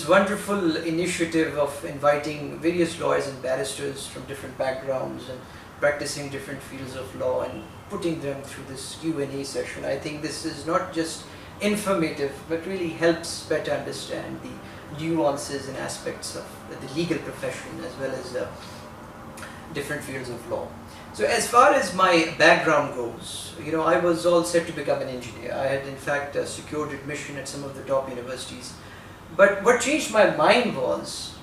wonderful initiative of inviting various lawyers and barristers from different backgrounds and practicing different fields of law and putting them through this Q&A session. I think this is not just informative but really helps better understand the nuances and aspects of the legal profession as well as different fields of law. So as far as my background goes, I was all set to become an engineer. I had in fact secured admission at some of the top universities. But what changed my mind was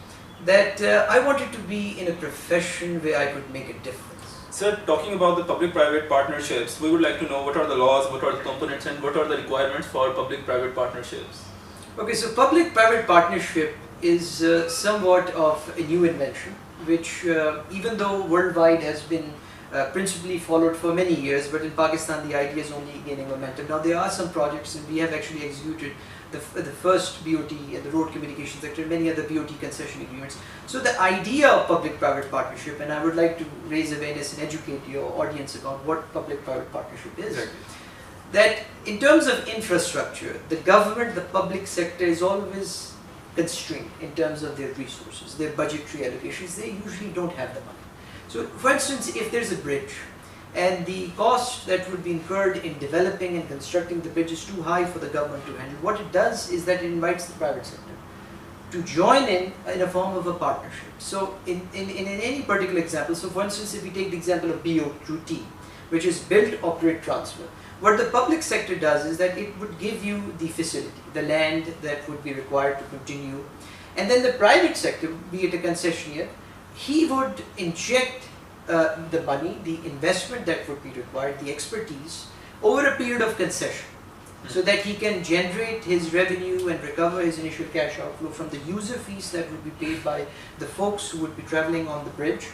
that I wanted to be in a profession where I could make a difference. Sir, talking about the public-private partnerships, we would like to know what are the laws, what are the components, and what are the requirements for public-private partnerships? Okay, so public-private partnership is somewhat of a new invention, which even though worldwide has been principally followed for many years, but in Pakistan the idea is only gaining momentum. Now there are some projects, and we have actually executed the first BOT and the road communication sector and many other BOT concession agreements. So the idea of public-private partnership, and I would like to raise awareness and educate your audience about what public-private partnership is. Exactly. That in terms of infrastructure, the government, the public sector is always constrained in terms of their resources, their budgetary allocations. They usually don't have the money. So for instance, if there's a bridge and the cost that would be incurred in developing and constructing the bridge is too high for the government to handle, what it does is that it invites the private sector to join in a form of a partnership. So in any particular example, so for instance, if we take the example of BOT, which is build, operate, transfer, what the public sector does is that it would give you the facility, the land that would be required to continue, and then the private sector, be it a concessionaire, he would inject the money, the investment that would be required, the expertise, over a period of concession, so that he can generate his revenue and recover his initial cash outflow from the user fees that would be paid by the folks who would be traveling on the bridge.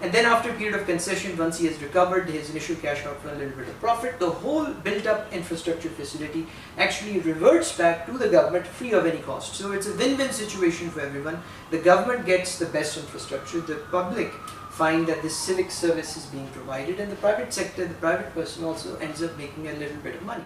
And then after a period of concession, once he has recovered his initial cash outflow and a little bit of profit, the whole built-up infrastructure facility actually reverts back to the government free of any cost. So it's a win-win situation for everyone. The government gets the best infrastructure, the public find that this civic service is being provided, and the private sector, the private person also ends up making a little bit of money.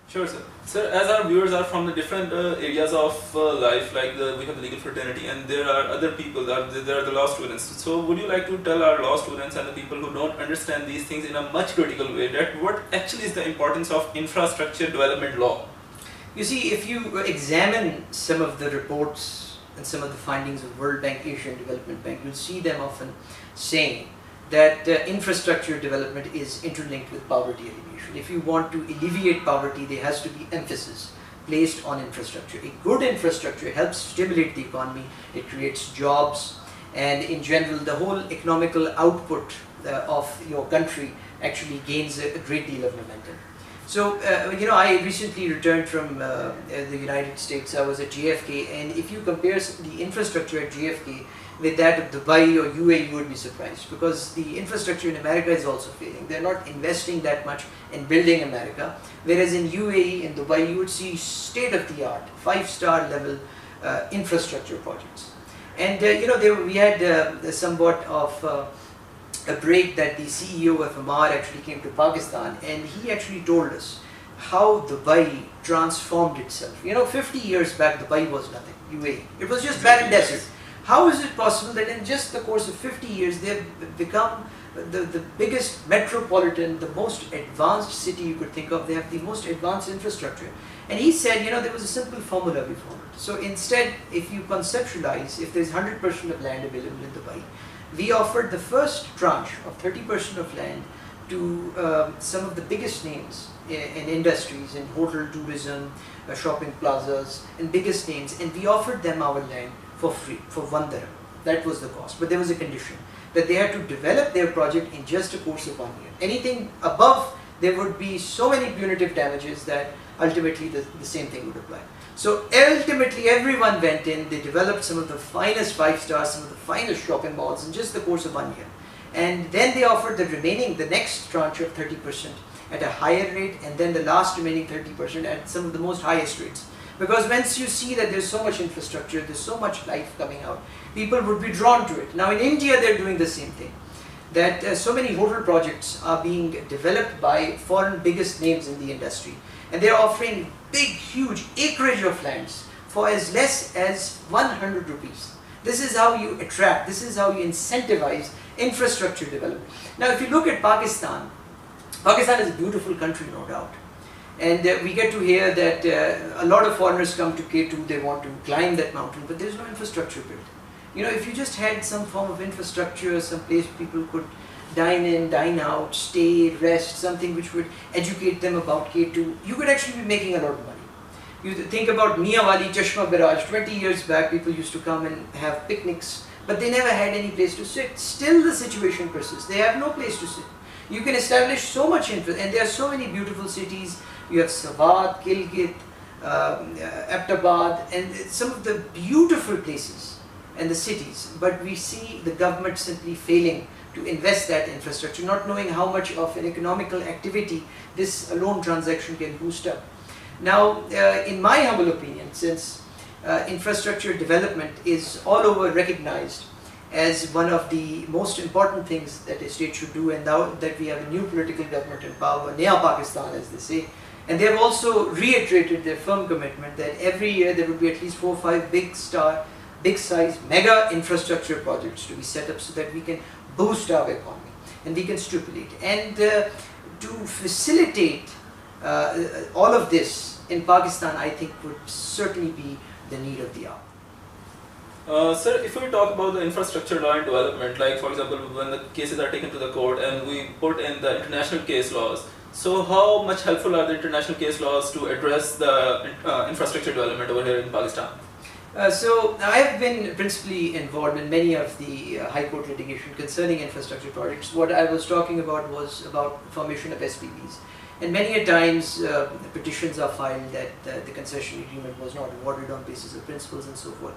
Sure, sir. Sir, as our viewers are from the different areas of life, like we have the legal fraternity, and there are other people, there are the law students. So would you like to tell our law students and the people who don't understand these things in a much critical way, that what actually is the importance of infrastructure development law? You see, if you examine some of the reports and some of the findings of World Bank, Asian Development Bank, you'll see them often saying that infrastructure development is interlinked with poverty alleviation. If you want to alleviate poverty, there has to be emphasis placed on infrastructure. A good infrastructure helps stimulate the economy, it creates jobs, and in general the whole economical output of your country actually gains a great deal of momentum. So, I recently returned from the United States. I was at JFK, and if you compare the infrastructure at JFK with that of Dubai or UAE, you would be surprised, because the infrastructure in America is also failing. They're not investing that much in building America, whereas in UAE and Dubai you would see state-of-the-art, 5-star level infrastructure projects. And we had somewhat of a break that the CEO of Amar actually came to Pakistan, and he actually told us how Dubai transformed itself. 50 years back Dubai was nothing, UAE. It was just barren desert. How is it possible that in just the course of 50 years they have become the biggest metropolitan, the most advanced city you could think of? They have the most advanced infrastructure. And he said, there was a simple formula we followed. So instead, if you conceptualize, if there's 100% of land available in Dubai, we offered the first tranche of 30% of land to some of the biggest names in industries, in hotel, tourism, shopping plazas, and biggest names, and we offered them our land for free, for 1 dirham. That was the cost. But there was a condition that they had to develop their project in just a course of 1 year. Anything above, there would be so many punitive damages that ultimately the same thing would apply. So ultimately everyone went in, they developed some of the finest 5-stars, some of the finest shopping malls in just the course of 1 year. And then they offered the next tranche of 30% at a higher rate, and then the last remaining 30% at some of the most highest rates. Because once you see that there's so much infrastructure, there's so much life coming out, people would be drawn to it. Now in India they're doing the same thing. That so many hotel projects are being developed by foreign biggest names in the industry. And they're offering big, huge acreage of lands for as less as 100 rupees. This is how you attract, this is how you incentivize infrastructure development. Now if you look at Pakistan, Pakistan is a beautiful country, no doubt. And we get to hear that a lot of foreigners come to K2, they want to climb that mountain, but there's no infrastructure built. You know, if you just had some form of infrastructure, some place people could dine in, dine out, stay, rest, something which would educate them about K2, you could actually be making a lot of money. You think about Miawali, Chashma Barrage, 20 years back people used to come and have picnics, but they never had any place to sit. Still the situation persists, they have no place to sit. You can establish so much infrastructure, and there are so many beautiful cities. You have Savad, Gilgit, Aptabad, and some of the beautiful places and the cities, but we see the government simply failing to invest that infrastructure, not knowing how much of an economical activity this loan transaction can boost up. Now, in my humble opinion, since infrastructure development is all over recognized as one of the most important things that a state should do, and now that we have a new political government in power, Naya Pakistan as they say, and they have also reiterated their firm commitment that every year there will be at least 4 or 5 big size mega infrastructure projects to be set up so that we can boost our economy and we can stimulate. And to facilitate all of this in Pakistan, I think would certainly be the need of the hour. Sir, if we talk about the infrastructure law and development, like for example when the cases are taken to the court and we put in the international case laws, so how much helpful are the international case laws to address the infrastructure development over here in Pakistan? So I have been principally involved in many of the High Court litigation concerning infrastructure projects. What I was talking about was about formation of SPVs. And many a times petitions are filed that the concession agreement was not awarded on basis of principles and so forth.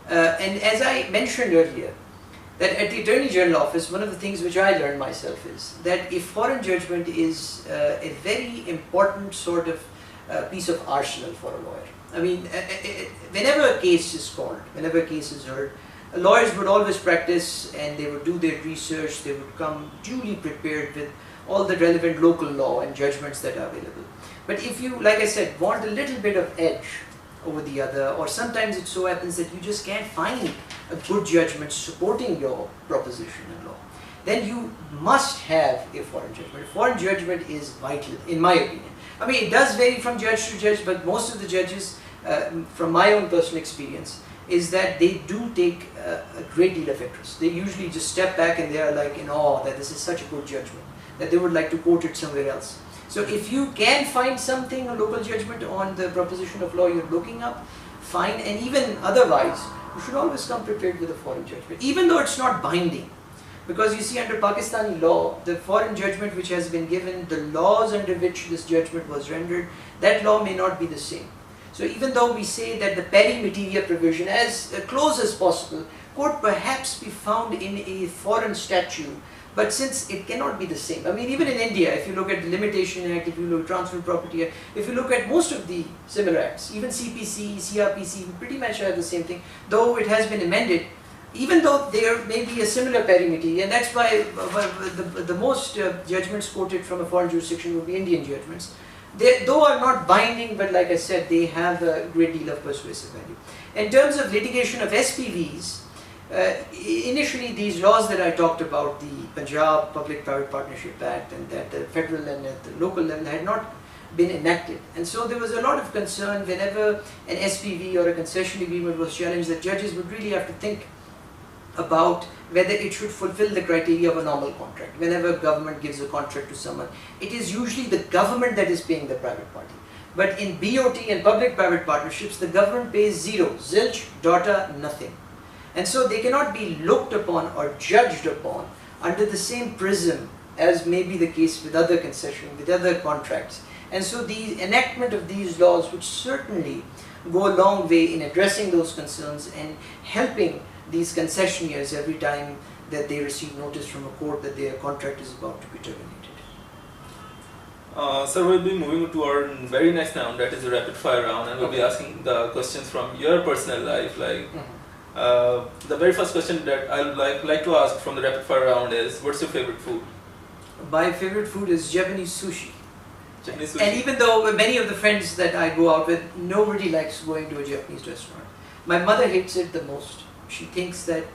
And as I mentioned earlier, that at the Attorney General Office, one of the things which I learned myself is that a foreign judgment is a very important sort of piece of arsenal for a lawyer. I mean, whenever a case is called, whenever a case is heard, lawyers would always practice and they would do their research, they would come duly prepared with all the relevant local law and judgments that are available. But if you, like I said, want a little bit of edge over the other, or sometimes it so happens that you just can't find a good judgment supporting your proposition in law, then you must have a foreign judgment. A foreign judgment is vital, in my opinion. I mean, it does vary from judge to judge, but most of the judges, from my own personal experience, is that they do take a great deal of interest. They usually just step back and they are like in awe that this is such a good judgment, that they would like to quote it somewhere else. So if you can find something, a local judgment on the proposition of law you're looking up, fine, and even otherwise, you should always come prepared with a foreign judgment, even though it's not binding. Because you see, under Pakistani law, the foreign judgment which has been given, the laws under which this judgment was rendered, that law may not be the same. So even though we say that the peri materia provision, as close as possible, could perhaps be found in a foreign statute, but since it cannot be the same, I mean, even in India, if you look at the Limitation Act, if you look at Transfer Property Act, if you look at most of the similar acts, even CPC, CRPC, pretty much have the same thing, though it has been amended, even though there may be a similar perimeter, and that's why the most judgments quoted from a foreign jurisdiction would be Indian judgments. They, though are not binding, but like I said, they have a great deal of persuasive value. In terms of litigation of SPVs, initially these laws that I talked about, the Punjab Public-Private Partnership Act, and that the federal and at the local level had not been enacted. And so there was a lot of concern whenever an SPV or a concession agreement was challenged, that judges would really have to think about whether it should fulfill the criteria of a normal contract. Whenever government gives a contract to someone, it is usually the government that is paying the private party. But in BOT and public-private partnerships, the government pays zero, zilch, dota, nothing. And so they cannot be looked upon or judged upon under the same prism as may be the case with other concessions, with other contracts. And so the enactment of these laws would certainly go a long way in addressing those concerns and helping these concessionaires every time that they receive notice from a court that their contract is about to be terminated. Sir, we'll be moving to our very next round, that is the rapid fire round, and we'll be asking the questions from your personal life. Like, the very first question that I would like to ask from the rapid fire round is, what's your favorite food? My favorite food is Japanese sushi. Japanese sushi. And even though many of the friends that I go out with, nobody likes going to a Japanese restaurant. My mother hates it the most. She thinks that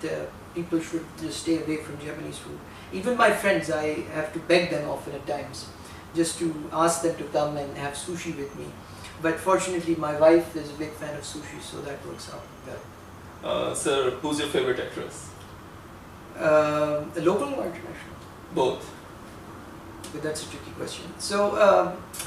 people should just stay away from Japanese food. Even my friends, I have to beg them often at times just to ask them to come and have sushi with me. But fortunately, my wife is a big fan of sushi, so that works out well. Sir, who's your favorite actress? Local or international? Both. But that's a tricky question. So,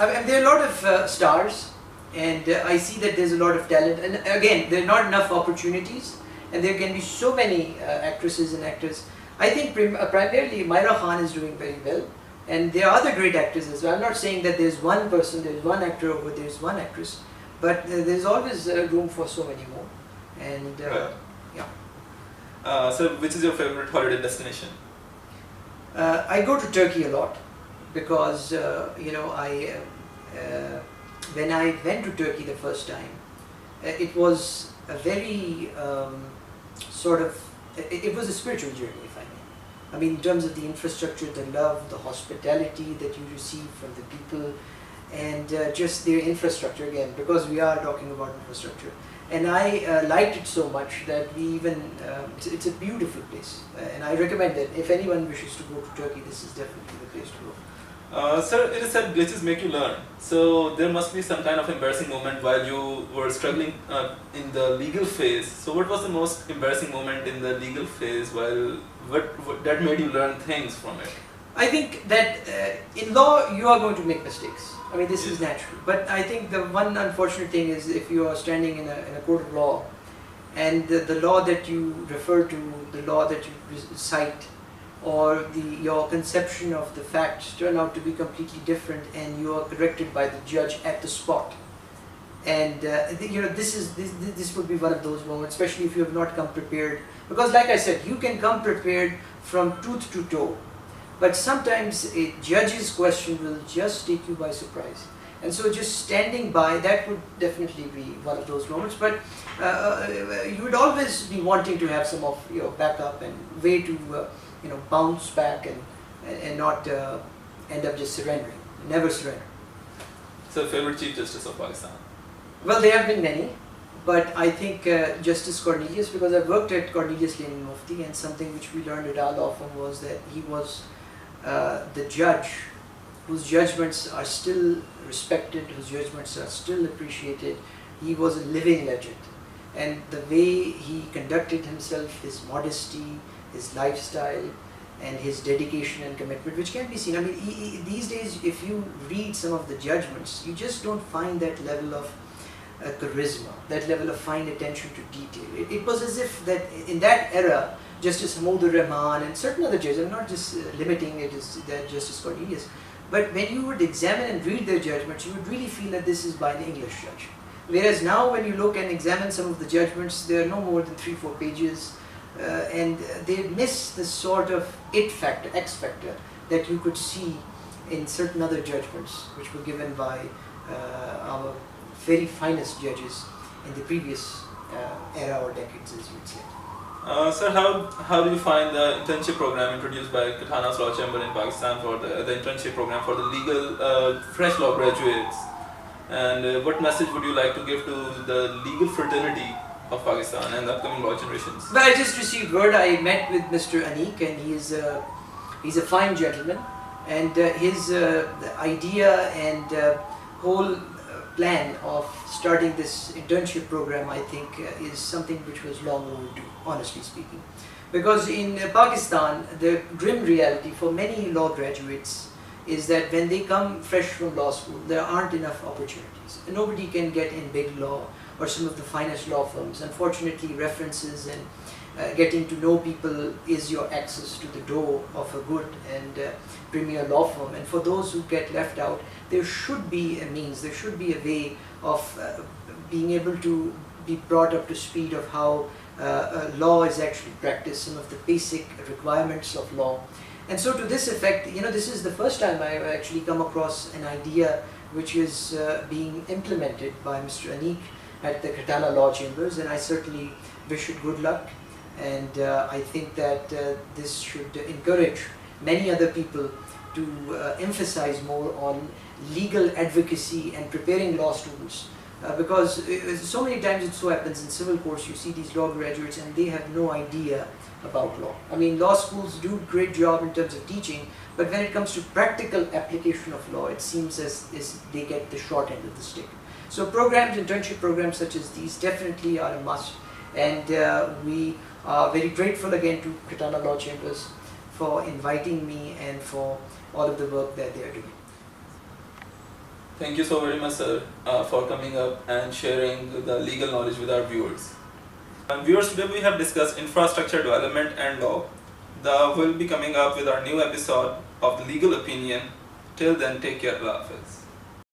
I mean, there are a lot of stars, and I see that there's a lot of talent. And again, there are not enough opportunities, and there can be so many actresses and actors. I think primarily Taimoor Khan is doing very well, and there are other great actors as well. I'm not saying that there's one person, there's one actor, or there's one actress, but there's always room for so many more. And Right. yeah. So, which is your favorite holiday destination? I go to Turkey a lot because you know when I went to Turkey the first time, it was a very it was a spiritual journey, if I may. I mean, in terms of the infrastructure, the love, the hospitality that you receive from the people, and just their infrastructure again, because we are talking about infrastructure. And I liked it so much that we even, it's a beautiful place. And I recommend that if anyone wishes to go to Turkey, this is definitely the place to go. Sir, it is said glitches make you learn. So there must be some kind of embarrassing moment while you were struggling in the legal phase. So what was the most embarrassing moment in the legal phase while what that made you learn things from it? I think that in law you are going to make mistakes. I mean, this is natural. But I think the one unfortunate thing is if you are standing in a court of law and the law that you refer to, the law that you cite, or your conception of the facts turn out to be completely different, and you are corrected by the judge at the spot. And you know, this would be one of those moments, especially if you have not come prepared. Because like I said, you can come prepared from tooth to toe, but sometimes a judge's question will just take you by surprise. And so just standing by, that would definitely be one of those moments. But you would always be wanting to have some of your backup and way to you know, bounce back and not end up just surrendering. Never surrender. So, favorite Chief Justice of Pakistan? Well, there have been many, but I think Justice Cornelius, because I worked at Cornelius Lenin Mufti, and something which we learned at our law firm was that he was the judge whose judgments are still respected, whose judgments are still appreciated. He was a living legend. And the way he conducted himself, his modesty, his lifestyle, and his dedication and commitment, which can be seen. I mean, these days, if you read some of the judgments, you just don't find that level of charisma, that level of fine attention to detail. It was as if that in that era, Justice Hamoud Rahman and certain other judges, I'm not just limiting it as that Justice Cornelius, but when you would examine and read their judgments, you would really feel that this is by an English judge. Whereas now when you look and examine some of the judgments, they are no more than 3-4 pages, and they miss the sort of it factor, X factor, that you could see in certain other judgments which were given by our very finest judges in the previous era or decades, as you would say. Sir, how do you find the internship program introduced by Katana's Law Chamber in Pakistan for the internship program for the legal fresh law graduates? And what message would you like to give to the legal fraternity of Pakistan and the upcoming law generations? Well, I just received word. I met with Mr. Anik, and he's a fine gentleman, and his idea and whole plan of starting this internship program, I think, is something which was long overdue, honestly speaking. Because in Pakistan, the grim reality for many law graduates is that when they come fresh from law school, there aren't enough opportunities. Nobody can get in big law or some of the finest law firms. Unfortunately, references and getting to know people is your access to the door of a good and premier law firm. And for those who get left out, there should be a means, there should be a way of being able to be brought up to speed of how law is actually practiced, some of the basic requirements of law. And so to this effect, you know, this is the first time I've actually come across an idea which is being implemented by Mr. Anik at the Katana Law Chambers, and I certainly wish it good luck. And I think that this should encourage many other people to emphasize more on legal advocacy and preparing law students. Because so many times it so happens in civil courts, you see these law graduates and they have no idea about law. I mean, law schools do a great job in terms of teaching, but when it comes to practical application of law, it seems as they get the short end of the stick. So programs, internship programs such as these definitely are a must, and we are very grateful again to Katana Law Chambers for inviting me and for all of the work that they are doing. Thank you so very much, sir, for coming up and sharing the legal knowledge with our viewers. Viewers, today we have discussed infrastructure development and law. We'll be coming up with our new episode of The Legal Opinion. Till then, take care, Allah Hafiz.